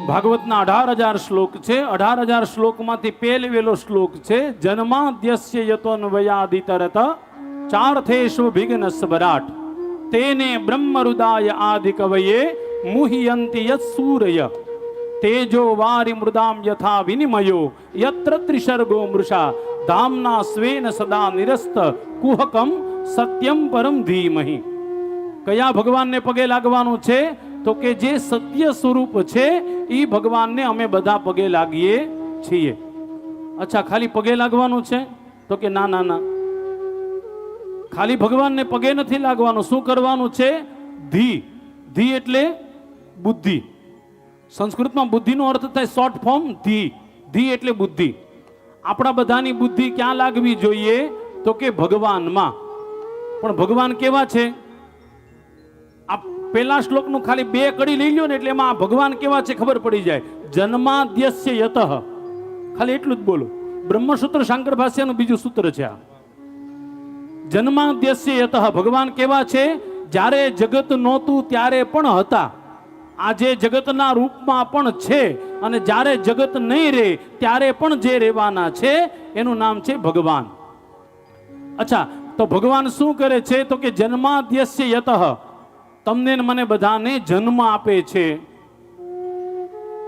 ભાગવતના 18,000 શ્લોક છે. 18,000 શ્લોકમાંથી પહેલો શ્લોક છે જન્માદ્યસ્ય યતોન્વયાદિતરત ચાર્થેષુ વિઘ્નસ્વરાટ તેને બ્રહ્મરુદાય આદિકવયે મુહ્યંતિ યત્સૂરય તેજો વારી મૃદામ યથા વિનિમયો યત્ર ત્રિસર્ગો મૃષા ધામના સ્વેન સદા નિરસ્ત કુહકમ સત્યમ પરમ ધીમહિ. કયા ભગવાનને પગે લાગવાનું છે? તો કે જે સત્ય સ્વરૂપ છે એ ભગવાનને અમે બધા પગે લાગીએ છીએ. અચ્છા, ખાલી પગે લાગવાનું છે? તો કે ના ના ના, ખાલી ભગવાનને પગે નથી લાગવાનું. શું કરવાનું છે? ધી. ધી એટલે બુદ્ધિ. સંસ્કૃતમાં બુદ્ધિનો અર્થ થાય શોર્ટ ફોર્મ ધી. ધી એટલે બુદ્ધિ. આપણા બધાની બુદ્ધિ ક્યાં લાગવી જોઈએ? તો કે ભગવાનમાં. પણ ભગવાન કેવા છે? આ પહેલા શ્લોકનું ખાલી 2 કડી લઈ લ્યો ને એટલે એમાં ભગવાન કેવા છે ખબર પડી જાય. જન્માદ્યસ્ય યતઃ, ખાલી એટલું જ બોલો. બ્રહ્મસૂત્ર શાંકર ભાષ્યનું બીજું સૂત્ર છે આ. જન્માદ્યસ્ય યતઃ, ભગવાન કેવા છે? જ્યારે જગત નહોતું ત્યારે પણ હતા, આજે જગતના રૂપમાં પણ છે, અને જ્યારે જગત નહીં રહે ત્યારે પણ જે રહેવાના છે એનું નામ છે ભગવાન. અચ્છા, તો ભગવાન શું કરે છે? તો કે જન્માદ્યસ્ય યતઃ, તમને મને બધાને જન્મ આપે છે.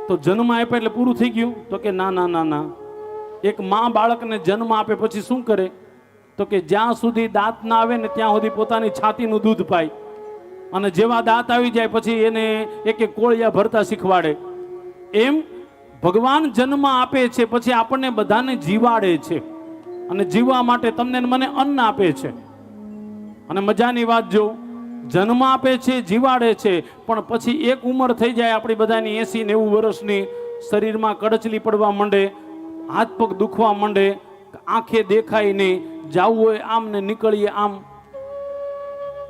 તો જન્મ આપે એટલે પૂરું થઈ ગયું? તો કે ના ના ના ના. એક માં બાળકને જન્મ આપે પછી શું કરે? તો કે જ્યાં સુધી દાંત ના આવે ને ત્યાં સુધી પોતાની છાતીનું દૂધ પાય, અને જેવા દાંત આવી જાય પછી એને એક એક કોળિયા ભરતા શીખવાડે. એમ ભગવાન જન્મ આપે છે, પછી આપણને બધાને જીવાડે છે, અને જીવવા માટે તમને મને અન્ન આપે છે. અને મજાની વાત જો, જન્મ આપે છે, જીવાડે છે, પણ પછી એક ઉંમર થઈ જાય આપણી બધાની 80-90 વર્ષની, શરીરમાં કડચલી પડવા માંડે, હાથ પગ દુખવા માંડે, આંખે દેખાય નહીં, જાવું હોય આમ ને નીકળીએ આમ.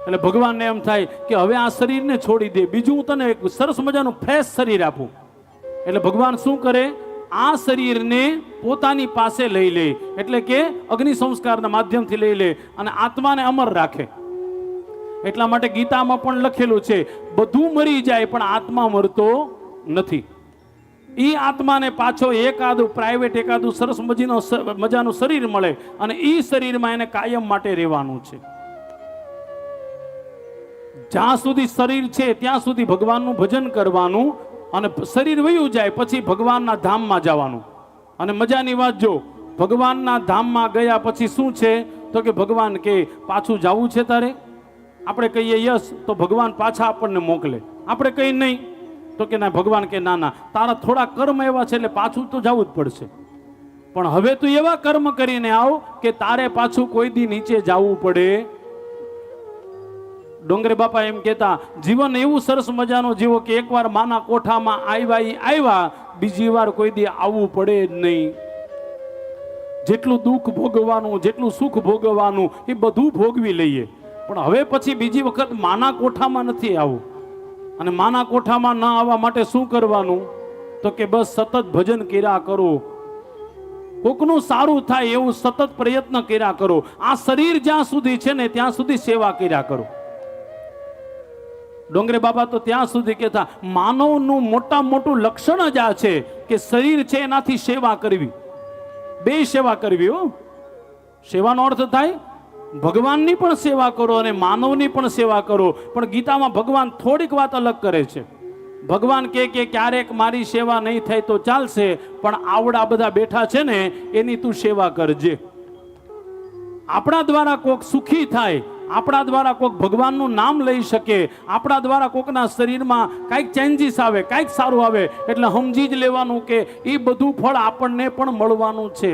એટલે ભગવાનને એમ થાય કે હવે આ શરીરને છોડી દે, બીજું હું તને એક સરસ મજાનું ફ્રેશ શરીર આપું. એટલે ભગવાન શું કરે? આ શરીરને પોતાની પાસે લઈ લે, એટલે કે અગ્નિ સંસ્કારના માધ્યમથી લઈ લે અને આત્માને અમર રાખે. એટલા માટે ગીતામાં પણ લખેલું છે બધું મરી જાય પણ આત્મા મરતો નથી. એ આત્માને પાછો એકાદું પ્રાઇવેટ એકાદું સરસ મજાનું શરીર મળે, અને એ શરીરમાં એને કાયમ માટે રહેવાનું છે. જ્યાં સુધી શરીર છે ત્યાં સુધી ભગવાનનું ભજન કરવાનું, અને શરીર વયું જાય પછી ભગવાનના ધામમાં જવાનું. અને મજાની વાત જો, ભગવાનના ધામમાં ગયા પછી શું છે? તો કે ભગવાન કે પાછું જવું છે તારે? આપણે કહીએ યસ, તો ભગવાન પાછા આપણને મોકલે. આપણે કહીએ નહીં, તો કે ના, ભગવાન કે ના ના, તારા થોડા કર્મ એવા છે એટલે પાછું તો જવું જ પડશે. પણ હવે તું એવા કર્મ કરીને આવ કે તારે પાછું કોઈ દી નીચે જવું પડે. ડોંગરે બાપા એમ કહેતા, જીવન એવું સરસ મજાનું જીવો કે એકવાર માના કોઠામાં આવ્યા, બીજી વાર કોઈ દી આવવું પડે જ નહીં. જેટલું દુઃખ ભોગવવાનું, જેટલું સુખ ભોગવવાનું એ બધું ભોગવી લઈએ, પણ હવે પછી બીજી વખત માના કોઠામાં નથી આવવું. અને માના કોઠામાં ન આવવા માટે શું કરવાનું? તો કે બસ સતત ભજન કર્યા કરો, કોકનું સારું થાય એવું સતત પ્રયત્ન કર્યા કરો. આ શરીર જ્યાં સુધી છે ને ત્યાં સુધી સેવા કર્યા કરો. ડોંગરે બાબા તો ત્યાં સુધી કહેતા, માનવનું મોટામાં મોટું લક્ષણ જ આ છે કે શરીર છે એનાથી સેવા કરવી. 2 સેવા કરવી હો. સેવાનો અર્થ થાય ભગવાનની પણ સેવા કરો અને માનવની પણ સેવા કરો. પણ ગીતામાં ભગવાન થોડીક વાત અલગ કરે છે. ભગવાન કે ક્યારેક મારી સેવા નહીં થાય તો ચાલશે, પણ આવડા બધા બેઠા છે ને એની તું સેવા કરજે. આપણા દ્વારા કોક સુખી થાય, આપણા દ્વારા કોક ભગવાનનું નામ લઈ શકે, આપણા દ્વારા કોકના શરીરમાં કાંઈક ચેન્જીસ આવે, કાંઈક સારું આવે, એટલે સમજી જ લેવાનું કે એ બધું ફળ આપણને પણ મળવાનું છે.